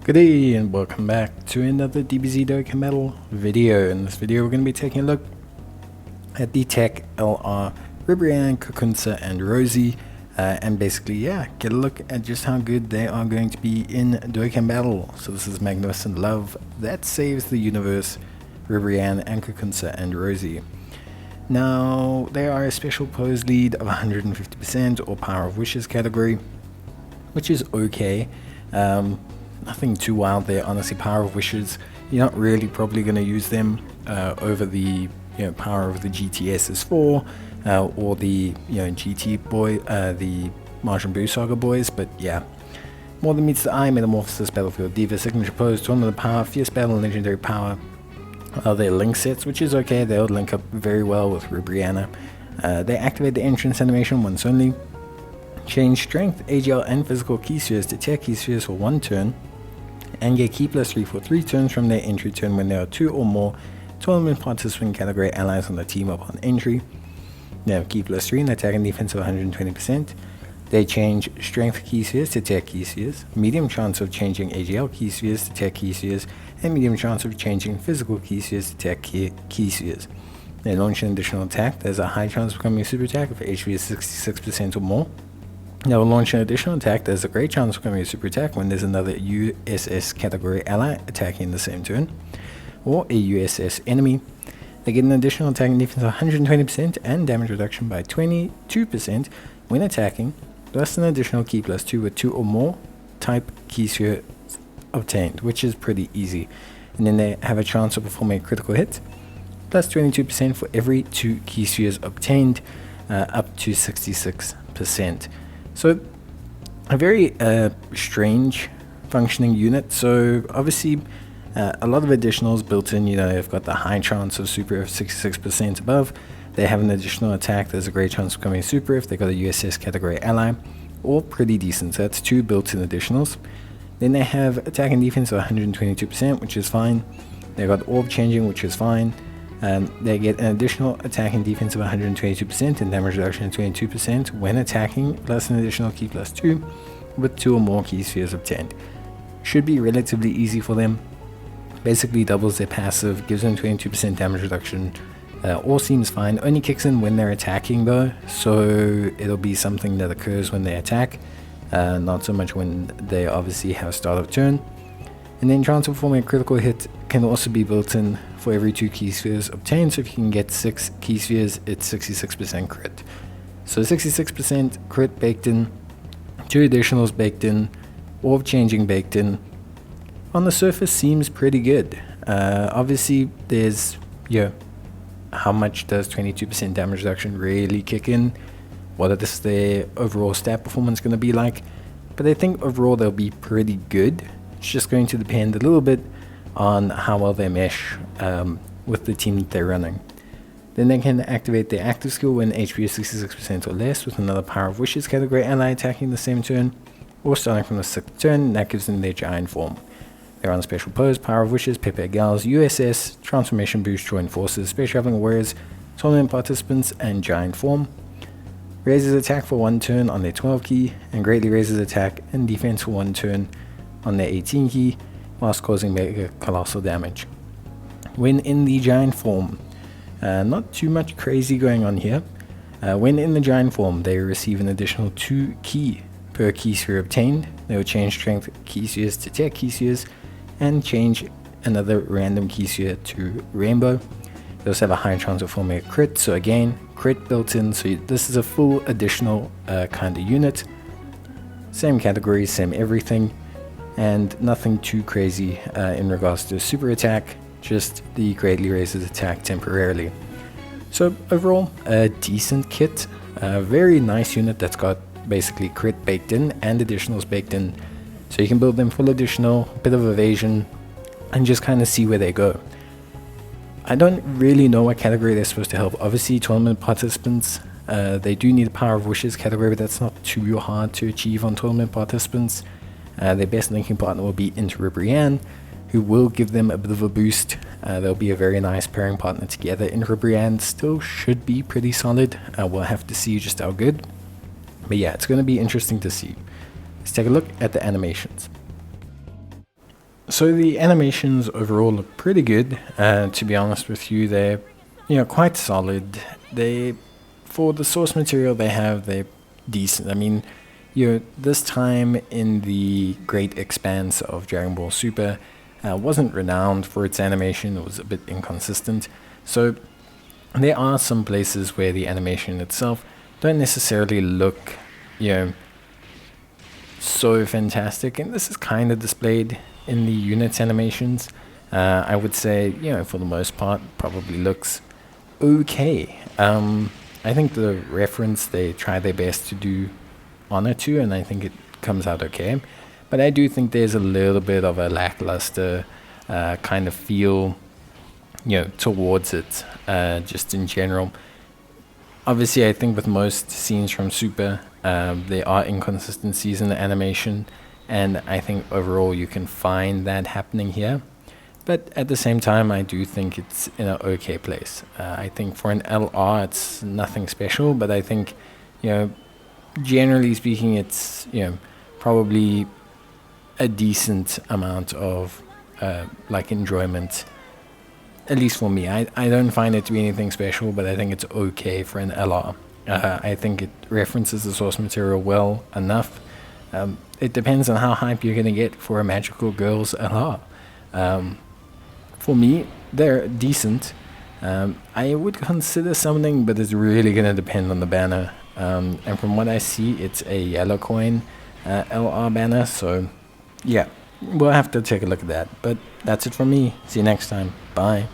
Good day and welcome back to another Dbz Dokkan Metal video. In this video we're going to be taking a look at the tech LR Ribrianne Kakunsa Rozie and basically get a look at just how good they are going to be in Dokkan Battle. So this is Magnificent Love That Saves the Universe, Ribrianne and Kakunsa Rozie. Now they are a special pose lead of 150% or Power of Wishes category, which is okay. Nothing too wild there, honestly. Power of Wishes, you're not really probably going to use them over the Power of the GTS's 4 or the GT boy, the Martian Boo Saga boys, but yeah. More than meets the eye: Metamorphosis, Battlefield Diva, Signature Pose, Tournament of Power, Fierce Battle, Legendary Power. Their link sets, which is okay. They'll link up very well with Ribrianne. They activate the entrance animation once only. Change Strength, AGL, and Physical key spheres to Tech key spheres for 1 turn, and get key +3 for 3 turns from their entry turn when there are 2 or more tournament participant category allies on the team upon entry. They have key +3 and attack and defense of 120%. They change Strength key spheres to Tech key spheres, medium chance of changing AGL key spheres to Tech key spheres, and medium chance of changing Physical key spheres to Tech key spheres. They launch an additional attack. There's a high chance of becoming a super attack if HP is 66% or more. They will launch an additional attack. There's a great chance of becoming a super attack when there's another USS category ally attacking the same turn, or a USS enemy. They get an additional attack and defense of 120% and damage reduction by 22% when attacking, plus an additional key +2 with 2 or more type key sphere obtained, which is pretty easy. And then they have a chance of performing a critical hit, plus 22% for every 2 key spheres obtained, up to 66%. So a very strange functioning unit. So obviously a lot of additionals built in. They've got the high chance of super if 66% above. They have an additional attack. There's a great chance of becoming a super if they got a USS category ally, all pretty decent. So that's 2 built-in additionals. Then they have attack and defense of 122%, which is fine. They've got orb changing, which is fine. They get an additional attack and defense of 122% and damage reduction of 22% when attacking, plus an additional key +2 with 2 or more key spheres obtained. Should be relatively easy for them. Basically doubles their passive, gives them 22% damage reduction. All seems fine. Only kicks in when they're attacking though, so it'll be something that occurs when they attack, not so much when they obviously have start of turn. And then chance of performing a critical hit can also be built in for every 2 key spheres obtained. So if you can get 6 key spheres, it's 66% crit. So 66% crit baked in, 2 additionals baked in, orb changing baked in. On the surface seems pretty good. Obviously there's, how much does 22% damage reduction really kick in? What is their overall stat performance going to be like? But I think overall they'll be pretty good. It's just going to depend a little bit on how well they mesh with the team that they're running. Then they can activate their active skill when HP is 66% or less with another Power of Wishes category ally attacking the same turn, or starting from the 6th turn. That gives them their giant form. They're on special pose: Power of Wishes, Pepe Gals, USS, Transformation Boost, Joint Forces, Space Traveling Warriors, Tournament Participants, and Giant Form. Raises attack for 1 turn on their 12 key, and greatly raises attack and defense for 1 turn on their 18 key, whilst causing mega colossal damage. When in the giant form, not too much crazy going on here. When in the giant form, they receive an additional 2 key per key sphere obtained. They will change Strength key spheres to Tech key spheres, and change another random key sphere to Rainbow. They also have a high chance of forming a crit, so again, crit built in. So this is a full additional kind of unit. Same categories, same everything. And nothing too crazy in regards to super attack, just the greatly raises attack temporarily. So overall, a decent kit, a very nice unit that's got basically crit baked in and additionals baked in. So you can build them full additional, bit of evasion, and just kind of see where they go. I don't really know what category they're supposed to help. Obviously tournament participants, they do need a Power of Wishes category, but that's not too hard to achieve on tournament participants. Their best linking partner will be into Ribrianne, who will give them a bit of a boost. They'll be a very nice pairing partner together. In Ribrianne still should be pretty solid. We'll have to see just how good. But yeah, it's going to be interesting to see. Let's take a look at the animations. So the animations overall look pretty good. To be honest with you, they're quite solid. They, for the source material they have, they're decent. I mean, this time in the great expanse of Dragon Ball Super wasn't renowned for its animation. It was a bit inconsistent. So there are some places where the animation itself don't necessarily look, so fantastic, and this is kind of displayed in the units animations. I would say, for the most part, probably looks okay. I think the reference they try their best to do honor to, and I think it comes out okay. But I do think there's a little bit of a lackluster kind of feel, towards it, just in general. Obviously, I think with most scenes from Super, there are inconsistencies in the animation, and I think overall you can find that happening here. But at the same time, I do think it's in an okay place. I think for an LR, it's nothing special, but I think, generally speaking, it's, probably a decent amount of, enjoyment. At least for me, I don't find it to be anything special, but I think it's okay for an LR. I think it references the source material well enough. It depends on how hype you're going to get for a Magical Girls LR. For me, they're decent. I would consider something, but it's really going to depend on the banner. And from what I see, it's a yellow coin LR banner, so yeah, we'll have to take a look at that. But that's it from me. See you next time. Bye.